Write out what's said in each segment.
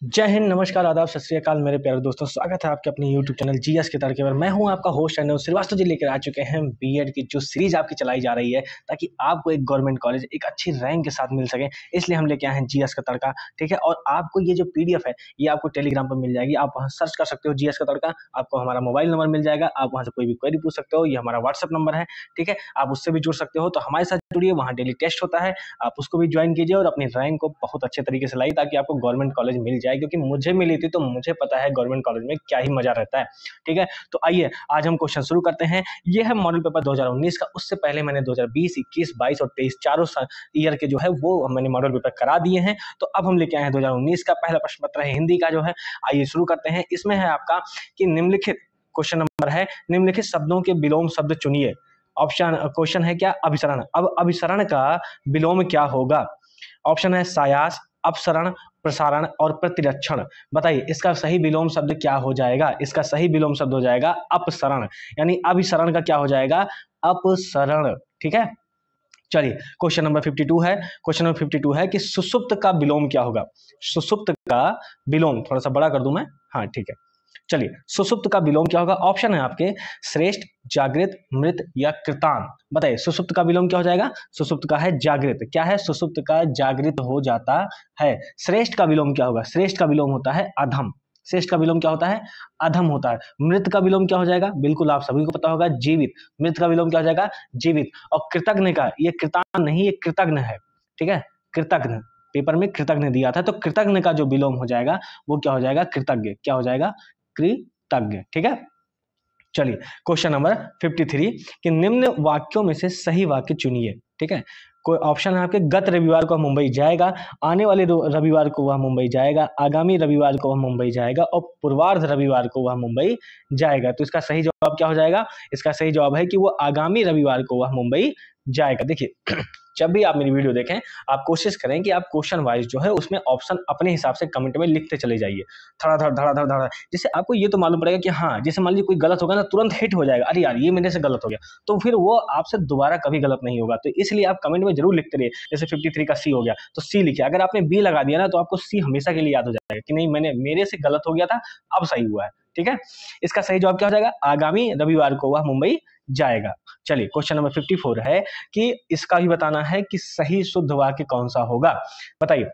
जय हिंद, नमस्कार, आदाब, सत श्री अकाल मेरे प्यारे दोस्तों। स्वागत है आपके अपने YouTube चैनल जीएस के तड़के पर। मैं हूं आपका होस्ट एंड श्रीवास्तव जी, लेकर आ चुके हैं बीएड की जो सीरीज आपकी चलाई जा रही है, ताकि आपको एक गवर्नमेंट कॉलेज एक अच्छी रैंक के साथ मिल सके। इसलिए हम लेके आए हैं जीएस का तड़का, ठीक है। और आपको ये जो पीडीएफ है ये आपको टेलीग्राम पर मिल जाएगी। आप वहाँ सर्च कर सकते हो जीएस का तड़का, आपको हमारा मोबाइल नंबर मिल जाएगा। आप वहाँ से कोई भी क्वेरी पूछ सकते हो, ये हमारा व्हाट्सअप नंबर है, ठीक है। आप उससे भी जुड़ सकते हो। तो हमारे साथ जुड़िए, वहाँ डेली टेस्ट होता है, आप उसको भी ज्वाइन कीजिए और अपनी रैंक को बहुत अच्छे तरीके से लाइए, ताकि आपको गवर्नमेंट कॉलेज मिल जाए। क्योंकि मुझे मिली थी तो मुझे पता है गवर्नमेंट कॉलेज में क्या ही मजा रहता है, ठीक है। तो आइए आज हम क्वेश्चन शुरू करते हैं। ये है मॉडल पेपर 2019 का। उससे पहले मैंने 2020, 21, 22 और 23 चारों ईयर के जो है वो मैंने मॉडल पेपर करा दिए हैं। तो अब हम लेके आए हैं 2019 का। पहला प्रश्न पत्र है हिंदी का जो है। आइए शुरू करते हैं। इसमें है आपका कि निम्नलिखित, क्वेश्चन नंबर है, निम्नलिखित शब्दों के विलोम शब्द चुनिए। ऑप्शन, क्वेश्चन है क्या, अभिसरण। अब अभिसरण का विलोम क्या होगा? ऑप्शन है सायास, अपसरण, प्रसारण और प्रतिरक्षण। बताइए इसका सही विलोम शब्द क्या हो जाएगा? इसका सही विलोम शब्द हो जाएगा अपसरण, यानी अभिसरण का क्या हो जाएगा? अपसरण, ठीक है। चलिए क्वेश्चन नंबर 52 है। क्वेश्चन नंबर 52 है कि सुषुप्त का विलोम क्या होगा? सुषुप्त का विलोम, थोड़ा सा बड़ा कर दूं मैं, हाँ ठीक है। चलिए सुषुप्त का विलोम क्या होगा? ऑप्शन है आपके श्रेष्ठ, जागृत, मृत या कृतांत। बताइए सुषुप्त का विलोम क्या हो जाएगा? सुषुप्त का है जागृत। क्या है? सुषुप्त का जागृत हो जाता है। श्रेष्ठ का विलोम क्या होगा? श्रेष्ठ का विलोम होता है अधम। श्रेष्ठ का विलोम क्या होता है? अधम होता है। मृत का विलोम क्या हो जाएगा? बिल्कुल आप सभी को पता होगा, जीवित। मृत का विलोम क्या हो जाएगा? जीवित। और कृतघ्न का, ये कृतांत नहीं, ये कृतघ्न है, ठीक है। कृतघ्न, पेपर में कृतघ्न दिया था, तो कृतघ्न का जो विलोम हो जाएगा वो क्या हो जाएगा? कृतज्ञ। क्या हो जाएगा? कृतज्ञ, ठीक है। चलिए क्वेश्चन नंबर 53 कि निम्न वाक्यों में से सही वाक्य चुनिए, ठीक है। कोई ऑप्शन है आपके, गत रविवार को वह मुंबई जाएगा, आने वाले रविवार को वह मुंबई जाएगा, आगामी रविवार को वह मुंबई जाएगा और पूर्वार्ध रविवार को वह मुंबई जाएगा। तो इसका सही जवाब क्या हो जाएगा? इसका सही जवाब है कि वो आगामी रविवार को वह मुंबई जाएगा। देखिए जब भी आप मेरी वीडियो देखें, आप कोशिश करें कि आप क्वेश्चन वाइज जो है उसमें ऑप्शन अपने हिसाब से कमेंट में लिखते चले जाइए, धड़ाधड़ धड़ाधड़ धड़ा, जिससे आपको ये तो मालूम पड़ेगा कि हाँ, जैसे मान लीजिए कोई गलत होगा ना, तुरंत हिट हो जाएगा, अरे यार ये मेरे से गलत हो गया, तो फिर वो आपसे दोबारा कभी गलत नहीं होगा। तो इसलिए आप कमेंट में जरूर लिखते रहिए। जैसे 53 का सी हो गया तो सी लिखिए। अगर आपने बी लगा दिया ना तो आपको सी हमेशा के लिए याद हो जाएगा कि नहीं, मेरे से गलत हो गया था, अब सही हुआ है, ठीक है। इसका सही जवाब क्या हो जाएगा? आगामी रविवार को वह मुंबई जाएगा। चलिए क्वेश्चन नंबर 54 है कि इसका भी बताना है कि सही शुद्ध वाक्य कौन सा होगा। बताइए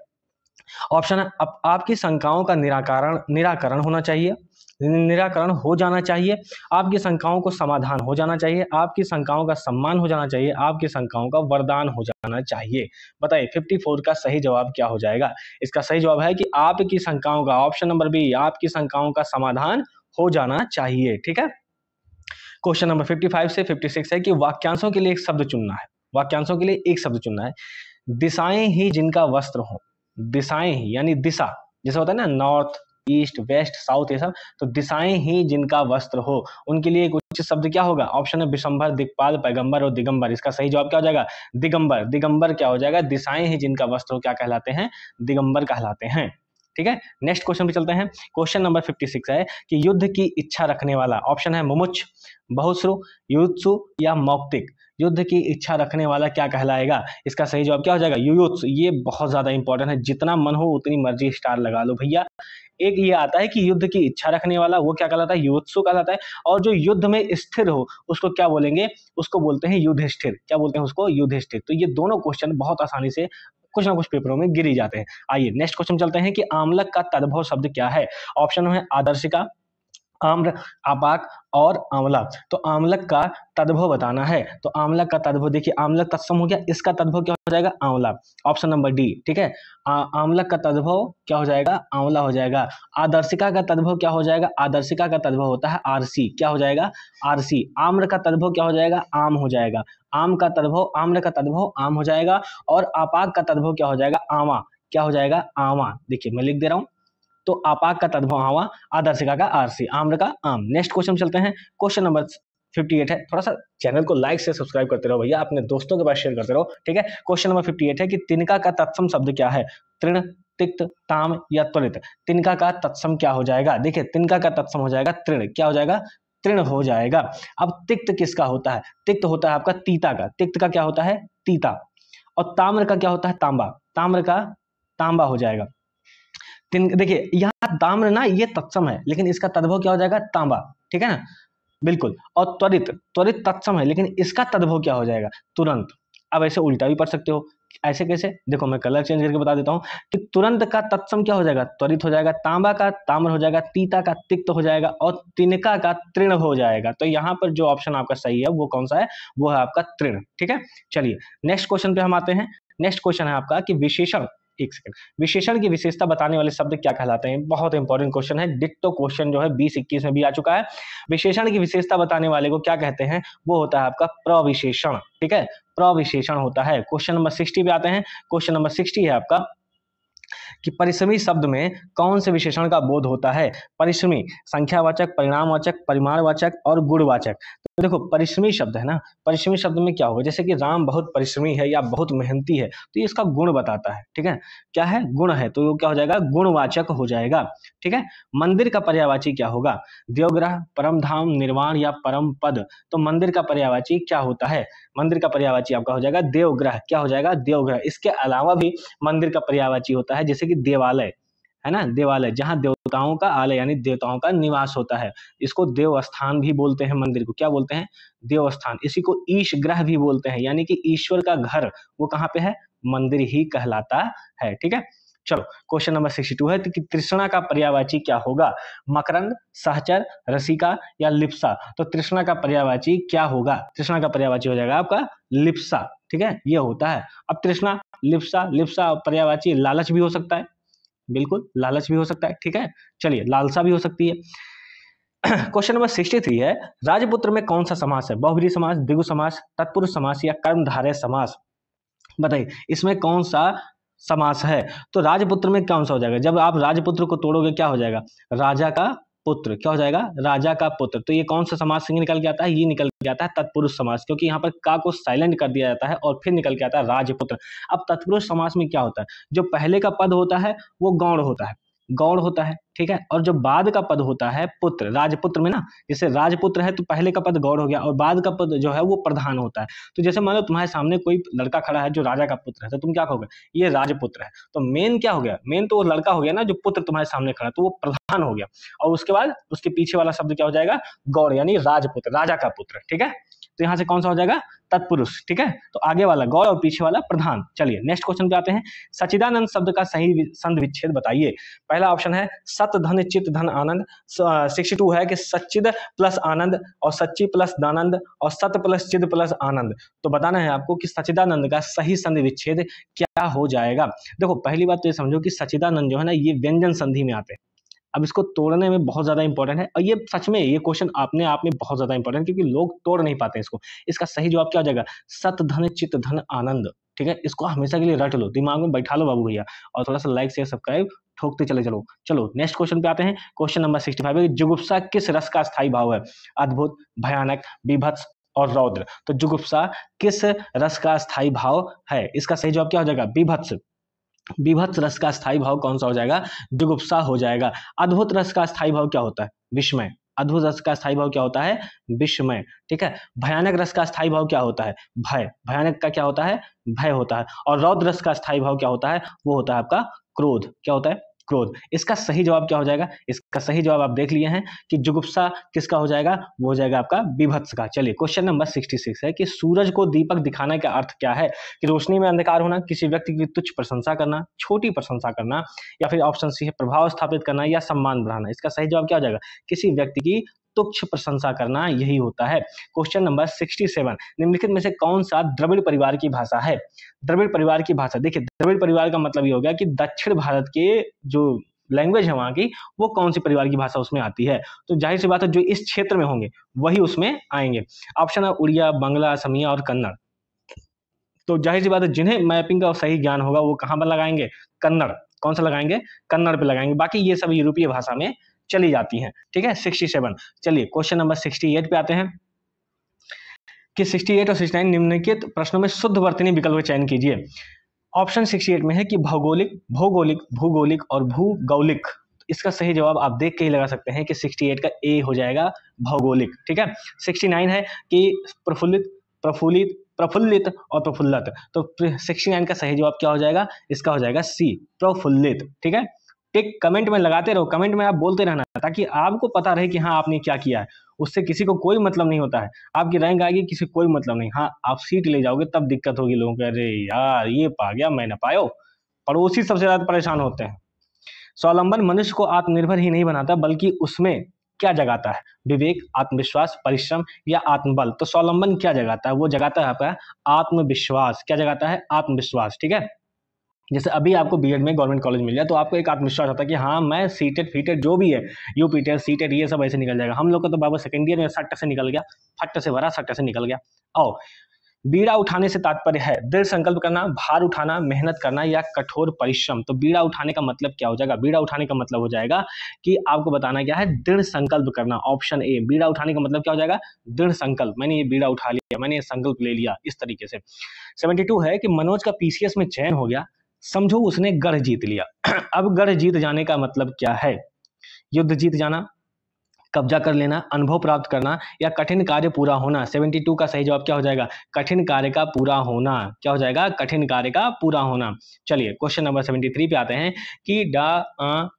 ऑप्शन है, आपकी शंकाओं का निराकरण होना चाहिए, निराकरण हो जाना चाहिए, आपकी शंकाओं को समाधान हो जाना चाहिए, आपकी शंकाओं का सम्मान हो जाना चाहिए, आपकी शंकाओं का वरदान हो जाना चाहिए। बताइए 54 का सही जवाब क्या हो जाएगा? इसका सही जवाब है कि आपकी शंकाओं का, ऑप्शन नंबर बी, आपकी शंकाओं का समाधान हो जाना चाहिए, ठीक है। क्वेश्चन नंबर 55 से 56 है कि वाक्यांशों के लिए एक शब्द चुनना है। वाक्यांशों के लिए एक शब्द चुनना है। दिशाएं ही जिनका वस्त्र हो, दिशाएं ही यानी दिशा, जैसे होता है ना नॉर्थ, ईस्ट, वेस्ट, साउथ, ये सब, तो दिशाएं ही जिनका वस्त्र हो, उनके लिए कुछ शब्द क्या होगा? ऑप्शन है विशंभर, दिक्पाल, पैगंबर और दिगंबर। इसका सही जवाब क्या हो जाएगा? दिगंबर। दिगंबर क्या हो जाएगा? दिशाएं ही जिनका वस्त्र हो क्या कहलाते हैं? दिगंबर कहलाते हैं, ठीक है। नेक्स्ट क्वेश्चन पे चलते हैं। क्वेश्चन नंबर 56 है कि युद्ध की इच्छा रखने वाला, ऑप्शन है मुमुक्ष, बहुश्रु, युयुत्सु या मौक्तिक। युद्ध की इच्छा रखने वाला क्या कहलाएगा? इसका सही जवाब क्या हो जाएगा? युयुत्सु। ये बहुत ज्यादा इंपॉर्टेंट है, जितना मन हो उतनी मर्जी स्टार लगा लो भैया। एक ये आता है कि युद्ध की इच्छा रखने वाला, वो क्या कहलाता है? युयुत्सु कहलाता है। और जो युद्ध में स्थिर हो उसको क्या बोलेंगे? उसको बोलते हैं युधिष्ठिर। क्या बोलते हैं उसको? युधिष्ठिर। तो ये दोनों क्वेश्चन बहुत आसानी से कुछ ना कुछ पेपरों में गिर ही जाते हैं। आइए नेक्स्ट क्वेश्चन चलते हैं कि आमलक का तद्भव शब्द क्या है। ऑप्शन है आदर्शिका, आम्र, आपाक और आंवला। तो आमलक का तद्भव बताना है। तो आमलक का तद्भव देखिए, आमलक तत्सम हो गया, इसका तद्भव क्या हो जाएगा? आंवला। ऑप्शन नंबर डी, ठीक है। आमलक का तद्भव क्या हो जाएगा? आंवला हो जाएगा। आदर्शिका का तद्भव क्या हो जाएगा? आदर्शिका का तद्भव होता है आरसी। क्या हो जाएगा? आरसी। आम्र का तद्भव क्या हो जाएगा? आम हो जाएगा। आम का तद्भव, आम्र का तद्भव आम हो जाएगा। और आपाक का तद्भव क्या हो जाएगा? आवा। क्या हो जाएगा? आवा। देखिए मैं लिख दे रहा हूं, तो आपाक का तद्भव आवा, आदर्शिका का आरसी, आम्र का आम। नेक्स्ट क्वेश्चन चलते हैं। क्वेश्चन नंबर 58 है। थोड़ा सा चैनल को लाइक से सब्सक्राइब करते रहो भैया, अपने दोस्तों के पास शेयर करते रहो, ठीक है। क्वेश्चन नंबर 58 है कि तिनका का तत्सम शब्द क्या है? तृण, तिक्त, ताम या त्वरित। तिनका का तत्सम क्या हो जाएगा? देखिए तिनका का तत्सम हो जाएगा तृण। क्या हो जाएगा? तृण हो जाएगा। अब तिक्त किसका होता है? तिक्त होता है आपका तीता का। तिक्त का क्या होता है? तीता। और ताम्र का क्या होता है? तांबा। ताम्र का तांबा हो जाएगा। देखिए यहाँ ताम्र ना ये तत्सम है, लेकिन इसका तद्भव क्या हो जाएगा, तांबा, ठीक है ना, बिल्कुल। और त्वरित, त्वरित तत्सम है, लेकिन इसका तद्भव क्या हो जाएगा, तुरंत। अब ऐसे उल्टा भी पढ़ सकते हो, ऐसे कैसे, देखो मैं कलर चेंज करके बता देता हूँ कि तुरंत का तत्सम क्या हो जाएगा, त्वरित हो जाएगा, तांबा का ताम्र हो जाएगा, तीता का तिक्त हो जाएगा, और तिनका का तृण हो जाएगा। तो यहाँ पर जो ऑप्शन आपका सही है वो कौन सा है, वो है आपका तृण, ठीक है। चलिए नेक्स्ट क्वेश्चन पे हम आते हैं। नेक्स्ट क्वेश्चन है आपका कि विशेषण, एक सेकंड, विशेषण की विशेषता बताने वाले शब्द क्या कहलाते हैं। बहुत इंपॉर्टेंट क्वेश्चन है, डिट्टो क्वेश्चन जो है 2021 में भी आ चुका है। विशेषण की विशेषता बताने वाले को क्या कहते हैं, वो होता है आपका प्रविशेषण, ठीक है, प्रविशेषण होता है। क्वेश्चन नंबर 60 पे आते हैं। क्वेश्चन नंबर 60 है आपका कि परिश्रमी शब्द में कौन से विशेषण का बोध होता है। परिश्रमी संख्यावाचक, परिणामवाचक, परिमाणवाचक और गुणवाचक। तो देखो परिश्रमी शब्द है ना, परिश्रमी शब्द में क्या होगा, जैसे कि राम बहुत परिश्रमी है या बहुत मेहनती है, तो ये इसका गुण बताता है, ठीक है, क्या है, गुण है, तो ये क्या हो जाएगा, गुणवाचक हो जाएगा, ठीक है। मंदिर का पर्यायवाची क्या होगा, देवग्रह, परम धाम, निर्वाण या परम पद। तो मंदिर का पर्यायवाची क्या होता है, मंदिर का पर्यायवाची आपका हो जाएगा देवग्रह, क्या हो जाएगा, देवग्रह। इसके अलावा भी मंदिर का पर्यायवाची होता है, जैसे कि देवालय है ना, देवालय जहां देवताओं का आलय यानी देवताओं का निवास होता है, इसको देवस्थान भी बोलते हैं, मंदिर को क्या बोलते हैं, देवस्थान। इसी को ईश ग्रह भी बोलते हैं, यानी कि ईश्वर का घर वो कहाँ पे है, मंदिर ही कहलाता है, ठीक है। चलो क्वेश्चन नंबर 62 है कि तृष्णा का पर्यायवाची क्या होगा, मकरंद, सहचर, रसिका या लिप्सा। तो तृष्णा का पर्यायवाची क्या होगा, तृष्णा का पर्यायवाची हो जाएगा आपका लिप्सा, ठीक है, ये होता है। अब तृष्णा, लिप्सा, लिप्सा पर्यायवाची लालच भी हो सकता है, बिल्कुल लालच भी हो सकता है, ठीक है। चलिए लालसा भी हो सकती है। क्वेश्चन नंबर 63 है, राजपुत्र में कौन सा समास है, बहुब्रीहि समास, द्विगु समास, तत्पुरुष समास या कर्मधारय समास। बताइए इसमें कौन सा समास है। तो राजपुत्र में कौन सा हो जाएगा, जब आप राजपुत्र को तोड़ोगे क्या हो जाएगा, राजा का पुत्र, क्या हो जाएगा, राजा का पुत्र। तो ये कौन सा समास से निकल के आता है, ये निकल के आता है तत्पुरुष समास, क्योंकि यहाँ पर का को साइलेंट कर दिया जाता है और फिर निकल के आता है राजपुत्र। अब तत्पुरुष समास में क्या होता है, जो पहले का पद होता है वो गौण होता है, गौण होता है, ठीक है, और जो बाद का पद होता है पुत्र, राजपुत्र में ना, जैसे राजपुत्र है तो पहले का पद गौड़ हो गया और बाद का पद जो है वो प्रधान होता है। तो जैसे मान लो तुम्हारे सामने कोई लड़का खड़ा है जो राजा का पुत्र है, तो तुम क्या कहोगे, ये राजपुत्र है। तो मेन क्या हो गया, मेन तो वो लड़का हो गया ना जो पुत्र तुम्हारे सामने खड़ा, तो वो प्रधान हो गया, और उसके बाद उसके पीछे वाला शब्द क्या हो जाएगा, गौड़, यानी राजपुत्र, राजा का पुत्र, ठीक है। तो यहाँ से कौन सा हो जाएगा, तत्पुरुष, ठीक है। तो आगे वाला गौड़ और पीछे वाला प्रधान। चलिए नेक्स्ट क्वेश्चन पे आते हैं। सच्चिदानंद शब्द का सही संधि विच्छेद बताइए। पहला ऑप्शन है सत धन चित धन आनंद, 62 है कि सच्चिद प्लस आनंद, और सच्ची प्लस दानंद, और सत प्लस चिद प्लस आनंद। तो बताना है आपको कि सच्चिदानंद का सही संधि विच्छेद क्या हो जाएगा। देखो पहली बात तो ये समझो कि सच्चिदानंद जो है ना ये व्यंजन संधि में आते हैं। अब इसको तोड़ने में बहुत ज्यादा इंपॉर्टेंट है, और ये सच में ये क्वेश्चन अपने आप में बहुत ज्यादा इंपॉर्टेंट है, क्योंकि लोग तोड़ नहीं पाते इसको। इसका सही जवाब क्या हो जाएगा, सत धन चित धन आनंद, ठीक है। इसको हमेशा के लिए रट लो, दिमाग में बैठा लो बाबू भैया, और थोड़ा सा लाइक शेयर सब्सक्राइब ठोकते चले चलो। चलो नेक्स्ट क्वेश्चन पे आते हैं। क्वेश्चन नंबर 65 है, जुगुप्सा किस रस का स्थायी भाव है, अद्भुत, भयानक, बीभत्स और रौद्र। तो जुगुप्सा किस रस का स्थायी भाव है, इसका सही जवाब क्या हो जाएगा, बीभत्स। बीभत्स रस का स्थायी भाव कौन सा हो जाएगा, जुगुप्सा हो जाएगा। अद्भुत रस का स्थायी भाव क्या होता है, विस्मय। अद्भुत रस का स्थायी भाव क्या होता है, विस्मय, ठीक है। भयानक रस का स्थायी भाव क्या होता है, भय। भयानक का क्या होता है, भय होता है। और रौद्र रस का स्थायी भाव क्या होता है, वो होता है आपका क्रोध, क्या होता है, क्रोध। इसका सही जवाब क्या हो जाएगा, इसका सही जवाब आप देख लिए हैं कि जुगुप्सा किसका हो जाएगा, वो हो जाएगा आपका विभत्स का। चलिए क्वेश्चन नंबर 66 है कि सूरज को दीपक दिखाने का अर्थ क्या है, कि रोशनी में अंधकार होना, किसी व्यक्ति की तुच्छ प्रशंसा करना, छोटी प्रशंसा करना, या फिर ऑप्शन सी है प्रभाव स्थापित करना या सम्मान बढ़ाना। इसका सही जवाब क्या हो जाएगा, किसी व्यक्ति की तुच्छ प्रशंसा करना, यही होता है। क्वेश्चन नंबर 67, निम्नलिखित में से कौन सा द्रविड़ परिवार की भाषा है। द्रविड़ परिवार की भाषा, देखिए द्रविड़ परिवार का मतलब ये हो गया कि दक्षिण भारत के जो लैंग्वेज है वहां की, वो कौन सी परिवार की भाषा उसमें आती है। तो जाहिर सी बात है जो इस क्षेत्र में होंगे वही उसमें आएंगे। ऑप्शन है उड़िया, बांग्ला, असमिया और कन्नड़। तो जाहिर सी बात है जिन्हें मैपिंग का सही ज्ञान होगा वो कहां पर लगाएंगे, कन्नड़। कौन सा लगाएंगे, कन्नड़ पे लगाएंगे। बाकी ये सब यूरोपीय भाषा में चली जाती हैं, ठीक है। 67। चलिए क्वेश्चन नंबर 68 पे आते हैं कि 68 और 69 निम्नलिखित प्रश्नों में शुद्ध वर्तनी विकल्प का चयन कीजिए। ऑप्शन 68 में है कि भौगोलिक, भौगोलिक, भूगोलिक और भूगौलिक। इसका सही जवाब आप देख के ही लगा सकते हैं कि 68 का ए हो जाएगा भौगोलिक, ठीक है। 69 है कि प्रफुल्लित, प्रफुल्लित, प्रफुल्लित और प्रफुल्लत। तो 69 का सही जवाब क्या हो जाएगा, इसका हो जाएगा सी, प्रफुल्लित, ठीक है। टिक कमेंट में लगाते रहो, कमेंट में आप बोलते रहना ताकि आपको पता रहे कि हाँ आपने क्या किया है। उससे किसी को कोई मतलब नहीं होता है, आपकी रैंक आएगी किसी को कोई मतलब नहीं। हाँ आप सीट ले जाओगे तब दिक्कत होगी लोगों को, अरे यार ये पा गया मैं ना पायो। पड़ोसी सबसे ज्यादा परेशान होते हैं। स्वावलंबन मनुष्य को आत्मनिर्भर ही नहीं बनाता बल्कि उसमें क्या जगाता है? विवेक, आत्मविश्वास, परिश्रम या आत्मबल। तो स्वावलंबन क्या जगाता है? वो जगाता है आपका आत्मविश्वास। क्या जगाता है? आत्मविश्वास। ठीक है, जैसे अभी आपको बीएड में गवर्नमेंट कॉलेज मिल जाए तो आपको एक आत्मविश्वास होता है कि हाँ मैं सीटेड फीटेड जो भी है, यूपीटेड सीटेड ये सब ऐसे निकल जाएगा। हम लोग का तो बाबा सेकेंड ईयर में सट्ट से निकल गया, फट से भरा सट्ट से निकल गया। आओ, बीड़ा उठाने से तात्पर्य है दृढ़ संकल्प करना, भार उठाना, मेहनत करना या कठोर परिश्रम। तो बीड़ा उठाने का मतलब क्या हो जाएगा? बीड़ा उठाने का मतलब हो जाएगा कि आपको बताना क्या है, दृढ़ संकल्प करना। ऑप्शन ए, बीड़ा उठाने का मतलब क्या हो जाएगा? दृढ़ संकल्प। मैंने ये बीड़ा उठा लिया, मैंने ये संकल्प ले लिया, इस तरीके से। 72 है कि मनोज का पीसीएस में चयन हो गया, समझो उसने गढ़ जीत लिया। अब गढ़ जीत जाने का मतलब क्या है? युद्ध जीत जाना, कब्जा कर लेना, अनुभव प्राप्त करना या कठिन कार्य पूरा होना। 72 का सही जवाब क्या हो जाएगा? कठिन कार्य का पूरा होना। क्या हो जाएगा? कठिन कार्य का पूरा होना। चलिए क्वेश्चन नंबर 73 पे आते हैं कि डा,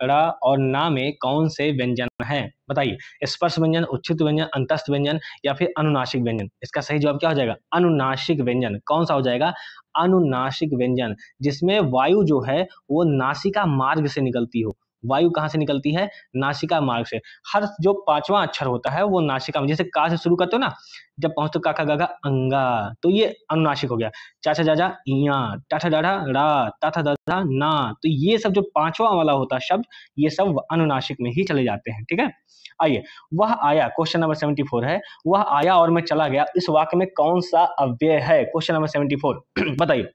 ड़ा और ना में कौन से व्यंजन है? बताइए, स्पर्श व्यंजन, उच्छिष्ट व्यंजन, अंतस्थ व्यंजन या फिर अनुनासिक व्यंजन। इसका सही जवाब क्या हो जाएगा? अनुनासिक व्यंजन। कौन सा हो जाएगा? अनुनासिक व्यंजन, जिसमें वायु जो है वो नासिका मार्ग से निकलती हो। वायु कहाँ से निकलती है? नासिका मार्ग से। हर जो पांचवा अक्षर होता है वो नासिका में, जैसे का से शुरू करते हो ना, जब पहुंचते का खा गा घा अंगा, तो ये अनुनासिक हो गया। चाचा जाजा इया, टाठा डाढ़ा रा, ताथा दादा ना, तो ये सब जो पांचवा वाला होता है शब्द, ये सब अनुनासिक में ही चले जाते हैं। ठीक है, आइए, वह आया, क्वेश्चन नंबर 74 है, वह आया और मैं चला गया, इस वाक्य में कौन सा अव्यय है? क्वेश्चन नंबर 74 बताइए,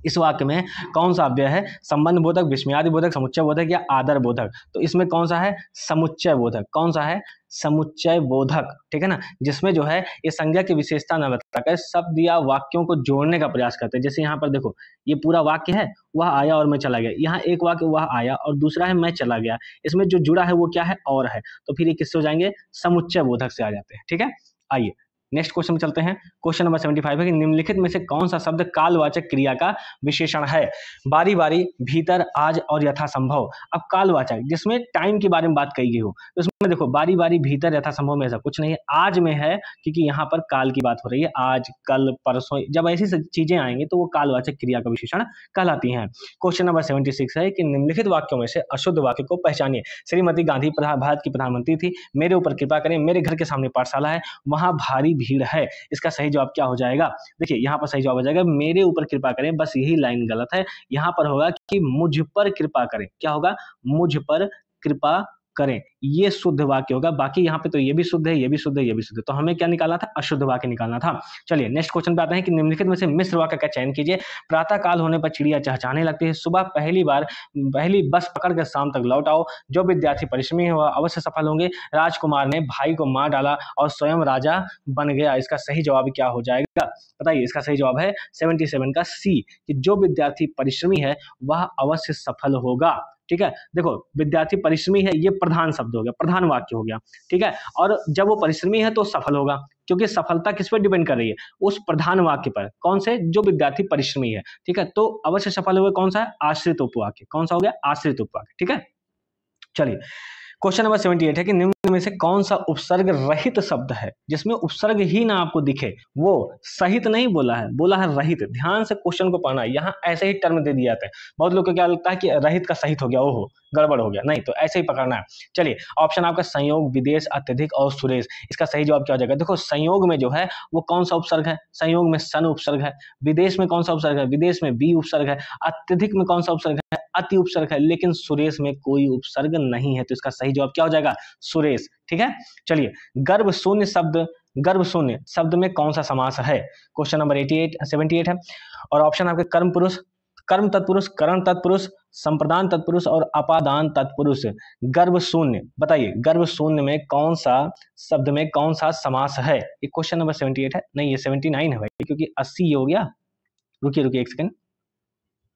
इस वाक्य में कौन सा अव्यय है? संबंध बोधक, विस्मयादि बोधक, समुच्चय बोधक या आदर बोधक। तो इसमें कौन सा है? समुच्चय बोधक। कौन सा है? समुच्चय बोधक। ठीक है ना, जिसमें जो है ये संज्ञा की विशेषता न बताकर शब्द या वाक्यों को जोड़ने का प्रयास करते हैं। जैसे यहाँ पर देखो, ये पूरा वाक्य है, वह आया और मैं चला गया। यहाँ एक वाक्य वह आया और दूसरा है मैं चला गया, इसमें जो जुड़ा है वो क्या है? और है। तो फिर ये किससे हो जाएंगे? समुच्चय बोधक से आ जाते हैं। ठीक है, आइए नेक्स्ट क्वेश्चन में चलते हैं। क्वेश्चन नंबर 75 है कि निम्नलिखित में से कौन सा शब्द कालवाचक क्रिया का विशेषण है? बारी बारी, भीतर, आज और यथासंभव। अब कालवाचक जिसमें टाइम के बारे में बात कही गई हो, तो इसमें देखो बारी बारी, भीतर, यथासंभव में ऐसा कुछ नहीं है। आज में है क्योंकि यहाँ पर काल की बात हो रही है, आज, कल, परसों, जब ऐसी चीजें आएंगी तो वो कालवाचक क्रिया का विशेषण कहलाती हैं। क्वेश्चन नंबर 76 है कि निम्नलिखित वाक्यों में से अशुद्ध वाक्य को पहचानिए। श्रीमती गांधी भारत की प्रधानमंत्री थी, मेरे ऊपर कृपा करें, मेरे घर के सामने पाठशाला है, वहां भारी भीड़ है। इसका सही जवाब क्या हो जाएगा? देखिए यहाँ पर सही जवाब हो जाएगा मेरे ऊपर कृपा करें, बस यही लाइन गलत है। यहाँ पर होगा कि मुझ पर कृपा करें। क्या होगा? मुझ पर कृपा करें, ये शुद्ध वाक्य होगा। बाकी यहाँ पे तो ये भी शुद्ध है, ये भी शुद्ध है, ये भी शुद्ध है, तो हमें क्या निकालना था? अशुद्ध वाक्य निकालना था। चलिए नेक्स्ट क्वेश्चन पे आते हैं कि निम्नलिखित में से मिश्र वाक्य का चयन कीजिए। प्रातः काल होने पर चिड़िया चहचहाने लगती है, सुबह पहली बस पकड़ कर शाम तक लौट आओ, जो विद्यार्थी परिश्रमी है वह अवश्य सफल होंगे, राजकुमार ने भाई को मार डाला और स्वयं राजा बन गया। इसका सही जवाब क्या हो जाएगा? बताइए, इसका सही जवाब है 77 का सी, कि जो विद्यार्थी परिश्रमी है वह अवश्य सफल होगा। ठीक है, देखो विद्यार्थी परिश्रमी है, ये प्रधान शब्द हो गया, प्रधान वाक्य हो गया। ठीक है, और जब वो परिश्रमी है तो सफल होगा, क्योंकि सफलता किस पर डिपेंड कर रही है? उस प्रधान वाक्य पर। कौन से? जो विद्यार्थी परिश्रमी है। ठीक है, तो अवश्य सफल हुए कौन सा है? आश्रित उपवाक्य। कौन सा हो गया? आश्रित उपवाक्य। ठीक है, चलिए क्वेश्चन नंबर 78 है कि निम्न में से कौन सा उपसर्ग रहित शब्द है? जिसमें उपसर्ग ही ना आपको दिखे, वो सहित नहीं बोला है, बोला है रहित। ध्यान से क्वेश्चन को पढ़ना, यहाँ ऐसे ही टर्म दे दिए जाते हैं। बहुत लोग को क्या लगता है कि रहित का सहित हो गया, ओहो गड़बड़ हो गया, नहीं, तो ऐसे ही पकड़ना है। चलिए ऑप्शन आपका संयोग, विदेश, अत्यधिक और सुरेश। इसका सही जवाब क्या हो जाएगा? देखो संयोग में जो है वो कौन सा उपसर्ग है? संयोग में सन उपसर्ग है। विदेश में कौन सा उपसर्ग है? विदेश में बी उपसर्ग है। अत्यधिक में कौन सा उपसर्ग है? अति उपसर्ग है। लेकिन सुरेश में कोई उपसर्ग नहीं है, तो इसका सही जवाब क्या हो जाएगा? सुरेश। ठीक है, चलिए गर्भ शून्य शब्द में कौन सा समास है? क्वेश्चन नंबर 78 है, और ऑप्शन आपके कर्म पुरुष, कर्म तत्पुरुष, करण तत्पुरुष, संप्रदान तत्पुरुष और अपादान तत्पुरुष। गर्भ शून्य, बताइए गर्भ शून्य में कौन सा शब्द में कौन सा समास है? ये क्वेश्चन नंबर 78 है, नहीं ये 79 है भाई, क्योंकि 80 हो गया। रुकिए एक सेकंड,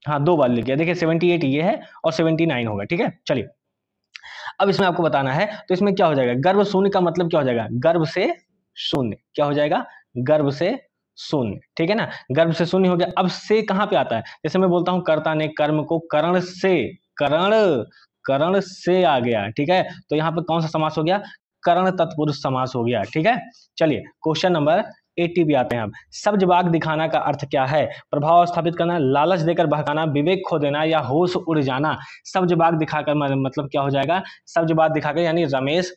हाँ दो बार लिख गया। देखिए 78 ये है और 79 होगा। ठीक है, चलिए अब इसमें आपको बताना है, तो इसमें क्या हो जाएगा? गर्भ शून्य का मतलब क्या हो जाएगा? गर्भ से शून्य। क्या हो जाएगा? गर्भ से शून्य। ठीक है ना, गर्भ से शून्य हो गया। अब से कहां पे आता है? जैसे मैं बोलता हूं कर्ता ने कर्म को करण से, करण करण से आ गया, ठीक है। तो यहाँ पे कौन सा समास हो गया, करण तत्पुरुष समास हो गया, ठीक है। चलिए क्वेश्चन नंबर 80 भी आते हैं। अब सब्जबाग दिखाना का अर्थ क्या है, प्रभाव स्थापित करना, लालच देकर बहकाना, विवेक खो देना या होश उड़ जाना। सब्जबाग दिखाकर मतलब क्या हो जाएगा, सब्जबाग दिखाकर यानी रमेश,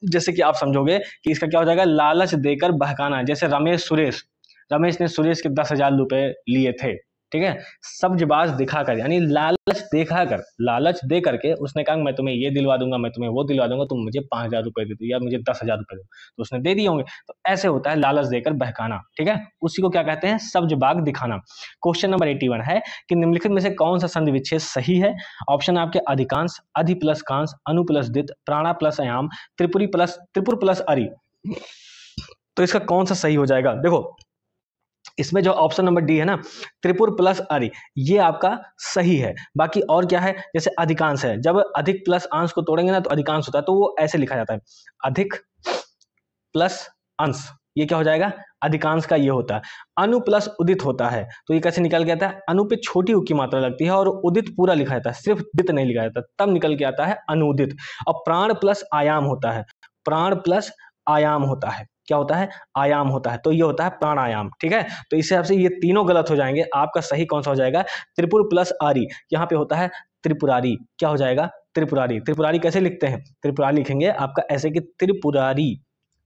जैसे कि आप समझोगे कि इसका क्या हो जाएगा, लालच देकर बहकाना। जैसे रमेश ने सुरेश के 10,000 रुपए लिए थे, ठीक है। सब्जबाज दिखाकर यानी लालच दिखाकर, लालच दे करके उसने कहा मैं तुम्हें ये दिलवा दूंगा, मैं तुम्हें वो दिलवा दूंगा, तुम मुझे 5,000 रुपए दे दो या मुझे 10,000 रुपए दो, तो उसने दे दिए होंगे। तो ऐसे होता है लालच देकर बहकाना, ठीक है। उसी को क्या कहते हैं, सब्जबाग दिखाना। क्वेश्चन नंबर 81 है कि निम्नलिखित में से कौन सा संधि विच्छेद सही है। ऑप्शन आपके अधिकांश, अधि प्लस कांश, अनु प्लस दित, प्राणा प्लस अयाम, त्रिपुर प्लस अरि। तो इसका कौन सा सही हो जाएगा, देखो इसमें जो ऑप्शन नंबर डी है ना, त्रिपुर प्लस अरि, ये आपका सही है। बाकी और क्या है, जैसे अधिकांश है, जब अधिक प्लस अंश को तोड़ेंगे ना तो अधिकांश होता है, तो वो ऐसे लिखा जाता है, अधिक प्लस अंश, ये क्या हो जाएगा, अधिकांश का ये होता है। अनु प्लस उदित होता है, तो ये कैसे निकल के आता है, अनु पे छोटी उ की मात्रा लगती है और उदित पूरा लिखा जाता है, सिर्फ दित नहीं लिखा जाता, तब निकल के आता है अनुदित। और प्राण प्लस आयाम होता है, प्राण प्लस आयाम होता है, क्या होता है, आयाम होता है, तो ये होता है प्राणायाम, ठीक है। तो इस हिसाब से ये तीनों गलत हो जाएंगे, आपका सही कौन सा हो जाएगा, त्रिपुर प्लस आरी, यहाँ पे होता है त्रिपुरारी, क्या हो जाएगा, त्रिपुरारी। त्रिपुरारी कैसे लिखते हैं, त्रिपुरारी लिखेंगे आपका ऐसे कि त्रिपुरारी,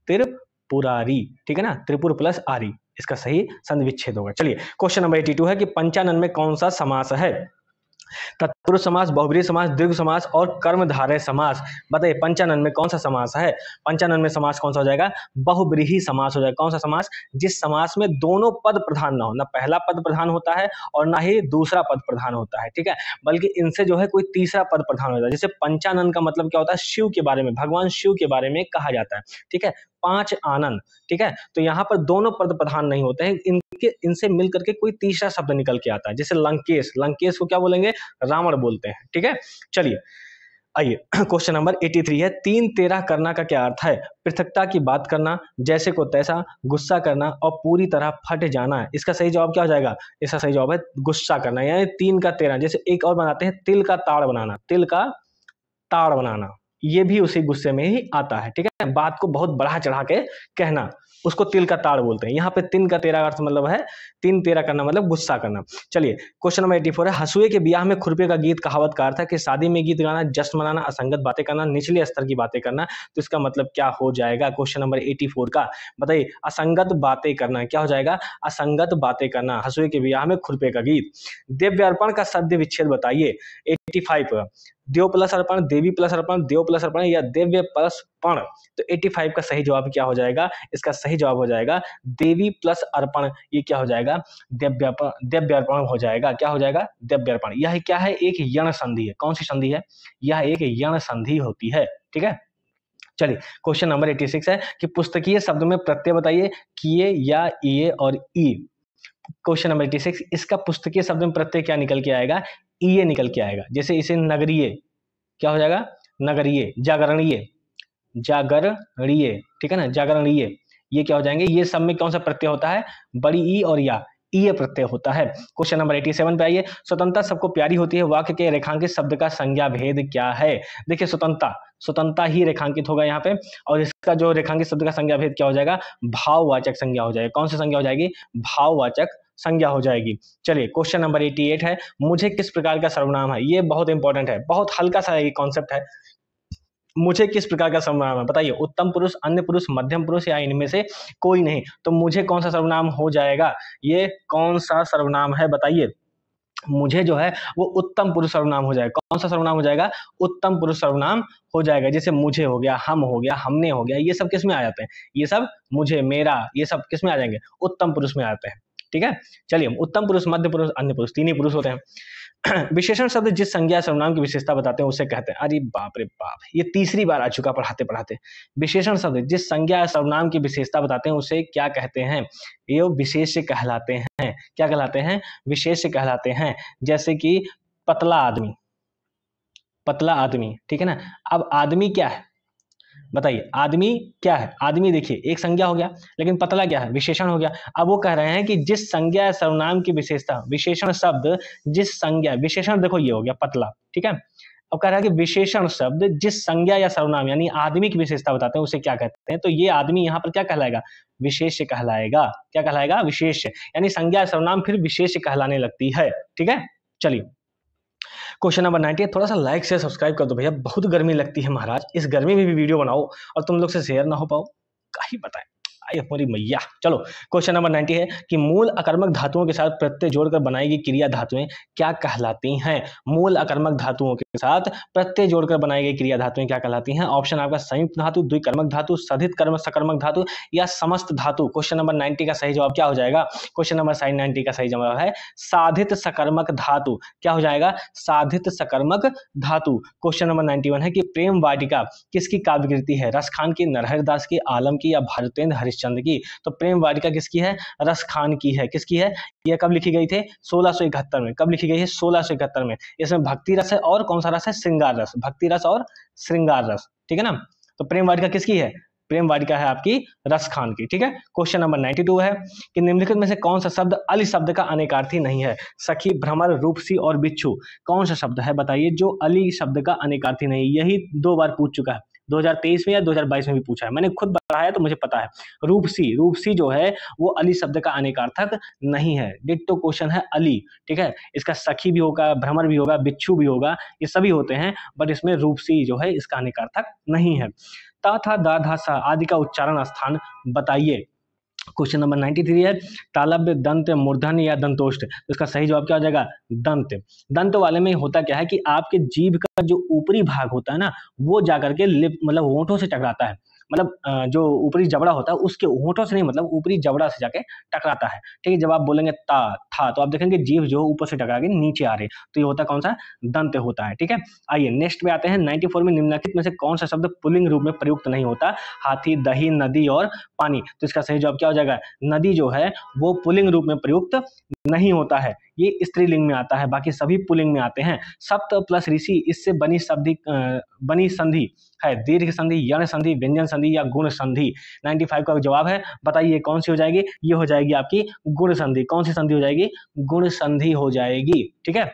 त्रिपुरारी, ठीक है ना, त्रिपुर प्लस आरी, इसका सही संधि विच्छेद होगा। चलिए क्वेश्चन नंबर 82 है कि पंचानन में कौन सा समास है, तत्पुरुष समास, बहुब्रीहि समास, दीर्घ समास और कर्मधारय समास। बताइए पंचानन में कौन सा समास है, पंचानन में समास कौन सा हो जाएगा, बहुब्रीहि समास हो जाएगा। कौन सा समास, जिस समास में दोनों पद प्रधान ना हो, ना पहला पद प्रधान होता है और ना ही दूसरा पद प्रधान होता है, ठीक है, बल्कि इनसे जो है कोई तीसरा पद प्रधान होता है। जैसे पंचानन का मतलब क्या होता है, शिव के बारे में, भगवान शिव के बारे में कहा जाता है, ठीक है, 5 आनंद, ठीक है। तो यहाँ पर दोनों पद प्रधान नहीं होते हैं, इनसे मिलकर के कोई तीसरा शब्द निकल के आता है। जैसे लंकेश, लंकेश को क्या बोलेंगे, रावण बोलते हैं, ठीक है। चलिए आइए क्वेश्चन नंबर 83 है, 3-13 करना का क्या अर्थ है, पृथकता की बात करना, जैसे को तैसा, गुस्सा करना और पूरी तरह फट जाना। इसका सही जवाब क्या हो जाएगा, इसका सही जवाब है गुस्सा करना, यानी 3 का 13। जैसे एक और बनाते हैं, तिल का ताड़ बनाना, तिल का ताड़ बनाना, ये भी उसी गुस्से में ही आता है, ठीक है। बात को बहुत बढ़ा चढ़ा के कहना, उसको तिल का ताड़ बोलते हैं। यहाँ पे 3 का 13 अर्थ मतलब है 3-13 करना मतलब गुस्सा करना। चलिए क्वेश्चन नंबर 84 है, हंसुए के ब्याह में खुरपे का गीत कहावत का अर्थ है कि शादी में गीत गाना, जश्न मनाना, असंगत बातें करना, निचले स्तर की बातें करना। तो इसका मतलब क्या हो जाएगा, क्वेश्चन नंबर 84 का बताइए, असंगत बातें करना, क्या हो जाएगा, असंगत बातें करना, हंसुए के ब्याह में खुरपे का गीत। दिव्य अर्पण का सद्य विच्छेद बताइए। 85 देव प्लस अर्पण, देवी प्लस अर्पण, देव प्लस अर्पण या दिव्य प्लस पण। तो 85 का सही जवाब क्या हो जाएगा, इसका सही जवाब हो जाएगा देवी प्लस अर्पण, ये क्या हो जाएगा, दिव्य अर्पण हो जाएगा, क्या हो जाएगा, दिव्य अर्पण। यह क्या है, एक यण संधि है, कौन सी संधि है, यह एक यण संधि होती है, ठीक है। चलिए क्वेश्चन नंबर 86 है कि पुस्तकीय शब्द में प्रत्यय बताइए, किए या इए और ई। क्वेश्चन नंबर 86, इसका पुस्तकीय शब्द में प्रत्यय क्या निकल के आएगा, ये निकल के आएगा। जैसे इसे नगरीय, क्या हो जाएगा, नगरीय, जागरणीय, जागरणीय, ठीक है ना, जागरणीय, ये क्या हो जाएंगे, ये सब में कौन सा प्रत्यय होता है, बड़ी ई और या, ये प्रत्यय होता है। क्वेश्चन नंबर 87 पे आइए, स्वतंत्रता सबको प्यारी होती है, वाक्य के रेखांकित शब्द का संज्ञा भेद क्या है। देखिए स्वतंत्रता ही रेखांकित होगा यहाँ पे, और इसका जो रेखांकित शब्द का संज्ञा भेद क्या हो जाएगा, भाववाचक संज्ञा हो जाएगा। कौन सी संज्ञा हो जाएगी, भाववाचक संज्ञा हो जाएगी। चलिए क्वेश्चन नंबर 88 है, मुझे किस प्रकार का सर्वनाम है, ये बहुत इंपॉर्टेंट है, बहुत हल्का सा ये कॉन्सेप्ट है। मुझे किस प्रकार का सर्वनाम है बताइए, उत्तम पुरुष, अन्य पुरुष, मध्यम पुरुष या इनमें से कोई नहीं। तो मुझे कौन सा सर्वनाम हो जाएगा, ये कौन सा सर्वनाम है बताइए, मुझे जो है वो उत्तम पुरुष सर्वनाम हो जाएगा। कौन सा सर्वनाम हो जाएगा, उत्तम पुरुष सर्वनाम हो जाएगा। जैसे मुझे हो गया, हम हो गया, हमने हो गया, ये सब किस में आ जाते हैं, ये सब मुझे, मेरा, ये सब किस में आ जाएंगे, उत्तम पुरुष में आते हैं, ठीक है। चलिए उत्तम पुरुष, मध्य पुरुष, अन्य पुरुष, 3 ही पुरुष होते हैं। विशेषण शब्द जिस संज्ञा सर्वनाम की विशेषता बताते हैं उसे कहते हैं, अरे बाप रे बाप, ये तीसरी बार आ चुका पढ़ाते पढ़ाते। विशेषण शब्द जिस संज्ञा सर्वनाम की विशेषता बताते हैं उसे क्या कहते हैं, ये विशेष्य कहलाते हैं। क्या कहलाते हैं, विशेष्य कहलाते हैं। जैसे कि पतला आदमी, पतला आदमी, ठीक है ना। अब आदमी क्या है बताइए, आदमी क्या है, आदमी देखिए एक संज्ञा हो गया, लेकिन पतला क्या है, विशेषण हो गया। अब वो कह रहे हैं कि जिस संज्ञा सर्वनाम की विशेषता, विशेषण शब्द जिस संज्ञा, विशेषण देखो ये हो गया पतला, ठीक है, अब कह रहा है कि विशेषण शब्द जिस संज्ञा या सर्वनाम यानी आदमी की विशेषता बताते हैं उसे क्या कहते हैं, तो ये आदमी यहाँ पर क्या कहलाएगा, विशेष्य कहलाएगा। क्या कहलाएगा, विशेष्य, यानी संज्ञा या सर्वनाम फिर विशेष्य कहलाने लगती है। ठीक है, चलिए क्वेश्चन नंबर 90, थोड़ा सा लाइक से सब्सक्राइब कर दो भैया, बहुत गर्मी लगती है महाराज, इस गर्मी में भी वीडियो बनाओ और तुम लोग से शेयर ना हो पाओ, क्या ही बताएं, आई हमारी मैया। चलो क्वेश्चन नंबर 90 है कि मूल अकर्मक धातुओं के साथ प्रत्यय जोड़कर बनाई गई क्रिया धातुएं क्या कहलाती हैं। मूल अकर्मक धातुओं के साथ प्रत्यय जोड़कर बनाई गई क्रिया धातुएं क्या कहलाती हैं। ऑप्शन आपका संयुक्त धातु, द्विकर्मक धातु, सधित कर्म सकर्मक धातु या समस्त धातु। क्वेश्चन नंबर 90 का सही जवाब क्या हो जाएगा, क्वेश्चन नंबर 90 का सही जवाब है साधित सकर्मक धातु। क्या हो जाएगा, साधित सकर्मक धातु। क्वेश्चन नंबर 91 है कि प्रेम वाटिका किसकी काव्य कृति है, रसखान की, नरहरदास की, आलम की या भारतेंद्र हरिश्चंद्र की। तो प्रेम वाटिका किसकी है, रसखान की है। किसकी है, यह कब लिखी गई थे, 1671 में। कब लिखी गई है, 1671 में। इसमें भक्ति रस है और कौन सा रस है, श्रृंगार रस, भक्ति रस और श्रृंगार रस। ठीक है ना, तो प्रेम वाटिका किसकी है, प्रेम वाटिका है आपकी रसखान की। ठीक है, क्वेश्चन नंबर 92 है कि निम्नलिखित में से कौन सा शब्द अली शब्द का अनेकार्थी नहीं है। सखी, भ्रमर, रूपसी और बिच्छू, कौन सा शब्द है बताइए जो अली शब्द का अनेकार्थी नहीं। यही 2 बार पूछ चुका है, 2023 में या 2022 में भी पूछा है, मैंने खुद बताया तो मुझे पता है। रूपसी, रूपसी जो है वो अली शब्द का अनेकार्थक नहीं है। डिट्टो क्वेश्चन है अली। ठीक है, इसका सखी भी होगा, भ्रमर भी होगा, बिच्छू भी होगा, ये सभी होते हैं, बट इसमें रूपसी जो है इसका अनेकार्थक नहीं है। ता था दा धा सा आदि का उच्चारण स्थान बताइए। क्वेश्चन नंबर 93 है तालव्य, दंत, मूर्धन या दंतोष्ठ। तो इसका सही जवाब क्या हो जाएगा, दंत। दंत वाले में होता क्या है कि आपके जीभ का जो ऊपरी भाग होता है ना वो जाकर के लिप मतलब होंठों से टकराता है, मतलब जो ऊपरी जबड़ा होता है उसके होंठों से नहीं, मतलब ऊपरी जबड़ा से जाके टकराता है। ठीक है, जब आप बोलेंगे ता था तो आप देखेंगे जीभ जो ऊपर से टकरा के नीचे आ रही, तो ये होता कौन सा, दंत होता है। ठीक है, आइए नेक्स्ट पे आते हैं। 94 में निम्नलिखित में से कौन सा शब्द पुल्लिंग रूप में प्रयुक्त नहीं होता। हाथी, दही, नदी और पानी। तो इसका सही जवाब क्या हो जाएगा, नदी जो है वो पुल्लिंग रूप में प्रयुक्त नहीं होता है, ये स्त्रीलिंग में आता है, बाकी सभी पुल्लिंग में आते हैं। सप्त प्लस ऋषि, इससे बनी संधि है दीर्घ संधि, यण संधि, व्यंजन संधि या गुण संधि। 95 का जवाब है, बताइए कौन सी हो जाएगी, ये हो जाएगी आपकी गुण संधि। कौन सी संधि हो जाएगी, गुण संधि हो जाएगी। ठीक है,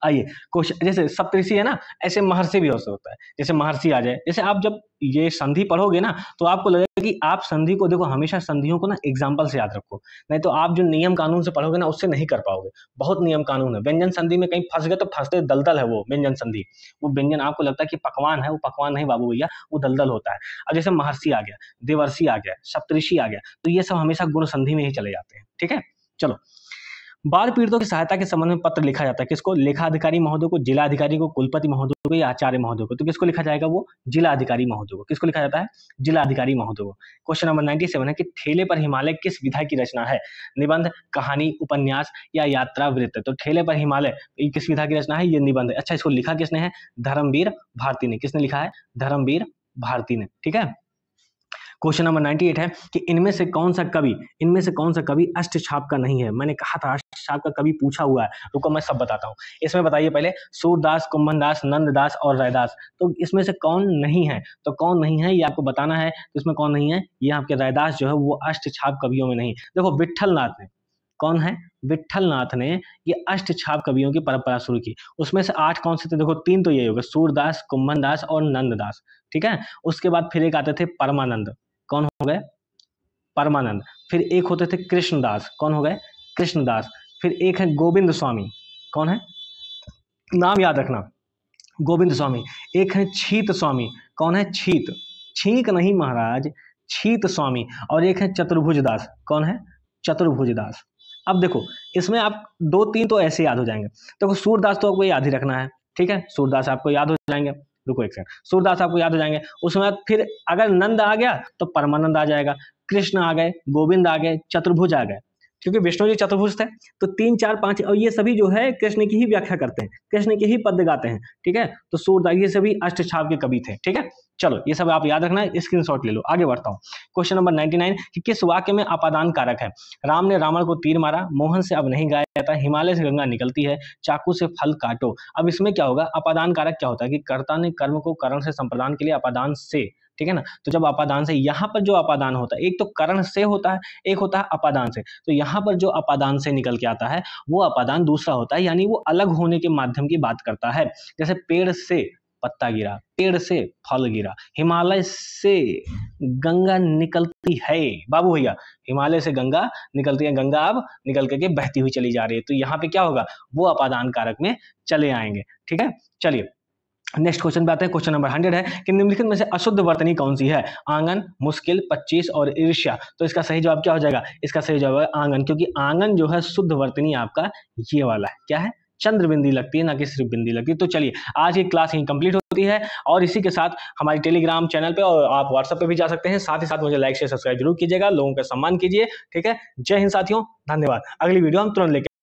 आइए क्वेश्चन, जैसे सप्तऋषि है ना, ऐसे महर्षि भी हो सकता है। जैसे महर्षि आ जाए, जैसे आप जब ये संधि पढ़ोगे ना तो आपको लगेगा कि आप संधि को देखो, हमेशा संधियों को ना एग्जाम्पल से याद रखो, नहीं तो आप जो नियम कानून से पढ़ोगे ना उससे नहीं कर पाओगे। बहुत नियम कानून है। व्यंजन संधि में कहीं फंस गए तो फंसते दलदल है वो व्यंजन संधि। वो व्यंजन आपको लगता है कि पकवान है, वो पकवान नहीं बाबू भैया, वो दलदल होता है। अब जैसे महर्षि आ गया, देवर्षि आ गया, सप्तऋषि आ गया, तो ये सब हमेशा गुण संधि में ही चले जाते हैं। ठीक है, चलो बाढ़ पीड़ितों की सहायता के संबंध में पत्र लिखा जाता है किसको, लेखाधिकारी महोदय को, जिलाधिकारी को, कुलपति महोदय को या आचार्य महोदय को। तो किसको लिखा जाएगा, वो जिलाधिकारी महोदय को। किसको लिखा जाता है, जिलाधिकारी महोदय को। क्वेश्चन नंबर 97 है कि ठेले पर हिमालय किस विधा की रचना है। निबंध, कहानी, उपन्यास या यात्रा वृत्त। तो ठेले पर हिमालय ये किस विधा की रचना है, ये निबंध है। अच्छा, इसको लिखा किसने है, धर्मवीर भारती ने। किसने लिखा है, धर्मवीर भारती ने। ठीक है, क्वेश्चन नंबर 98 है कि इनमें से कौन सा कवि अष्टछाप का नहीं है। मैंने कहा था अष्टछाप का कवि पूछा हुआ है, रुको मैं सब बताता हूँ। इसमें बताइए पहले, सूरदास, कुंभनदास, नंददास और रैदास। तो इसमें से कौन नहीं है, तो कौन नहीं है ये आपको बताना है। तो इसमें कौन नहीं है, ये आपके रैदास जो है वो अष्टछाप कवियों में नहीं। देखो विट्ठलनाथ ने, कौन है, विट्ठलनाथ ने ये अष्टछाप कवियों की परंपरा शुरू की। उसमें से 8 कौन से थे, देखो 3 तो ये हो गए, सूरदास, कुंभनदास और नंददास। ठीक है, उसके बाद फिर एक आते थे परमानंद, कौन हो गए, परमानंद। फिर एक होते थे कृष्णदास, कौन हो गए, कृष्णदास। फिर एक है गोविंद स्वामी, कौन है, नाम याद रखना, गोविंद स्वामी। एक है छीत स्वामी, कौन है, छीत, छींक नहीं महाराज, छीत स्वामी। और एक है चतुर्भुज दास, कौन है, चतुर्भुज दास। अब देखो इसमें आप 2-3 तो ऐसे याद हो जाएंगे। देखो सूरदास तो आपको याद ही रखना है। ठीक है, सूरदास आपको याद हो जाएंगे, रुको एक सेकंड, सूरदास आपको याद हो जाएंगे। उसके बाद फिर अगर नंद आ गया तो परमानंद आ जाएगा, कृष्ण आ गए, गोविंद आ गए, चतुर्भुज आ गए, क्योंकि विष्णु जी चतुर्भुज थे। तो 3, 4, 5 और ये सभी जो है कृष्ण की ही व्याख्या करते हैं, कृष्ण के ही पद गाते हैं। ठीक है, तो सूरदास ये सभी अष्टछाप के कवि थे। ठीक है, चलो ये सब आप याद रखना है, स्क्रीनशॉट ले लो। आगे बढ़ता हूँ, क्वेश्चन नंबर 99 कि किस वाक्य में अपादान कारक है। राम ने रावण को तीर मारा, मोहन से अब नहीं गाया जाता, हिमालय से गंगा निकलती है, चाकू से फल काटो। अब इसमें क्या होगा, अपादान कारक क्या होता है कि कर्ता ने कर्म को करण से संप्रदान के लिए अपादान से ठीक है ना। तो जब अपादान से, यहाँ पर जो अपादान होता है, एक तो करण से होता है, एक होता है अपादान से। तो यहाँ पर जो अपादान से निकल के आता है वो अपादान दूसरा होता है, यानी वो अलग होने के माध्यम की बात करता है। जैसे पेड़ से पत्ता गिरा, पेड़ से फल गिरा, हिमालय से गंगा निकलती है। बाबू भैया, हिमालय से गंगा निकलती है, गंगा अब निकल करके बहती हुई चली जा रही है। तो यहाँ पे क्या होगा, वो अपादान कारक में चले आएंगे। ठीक है, चलिए नेक्स्ट क्वेश्चन पे आते हैं। क्वेश्चन नंबर 100 है कि निम्नलिखित में से अशुद्ध वर्तनी कौन सी है? आंगन, मुश्किल, 25 और ईर्ष्या। तो इसका सही जवाब क्या हो जाएगा? इसका सही जवाब है आंगन, क्योंकि आंगन जो है शुद्ध वर्तनी आपका ये वाला है। क्या है? चंद्र बिंदी लगती है, ना कि सिर्फ बिंदी लगती है। तो चलिए आज की क्लास यहीं कंप्लीट होती है, और इसी के साथ हमारी टेलीग्राम चैनल पे और आप व्हाट्सएप पे भी जा सकते हैं। साथ ही साथ मुझे लाइक शेयर सब्सक्राइब जरूर कीजिएगा, लोगों का सम्मान कीजिए। ठीक है, जय हिंद साथियों, धन्यवाद। अगली वीडियो हम तुरंत लेके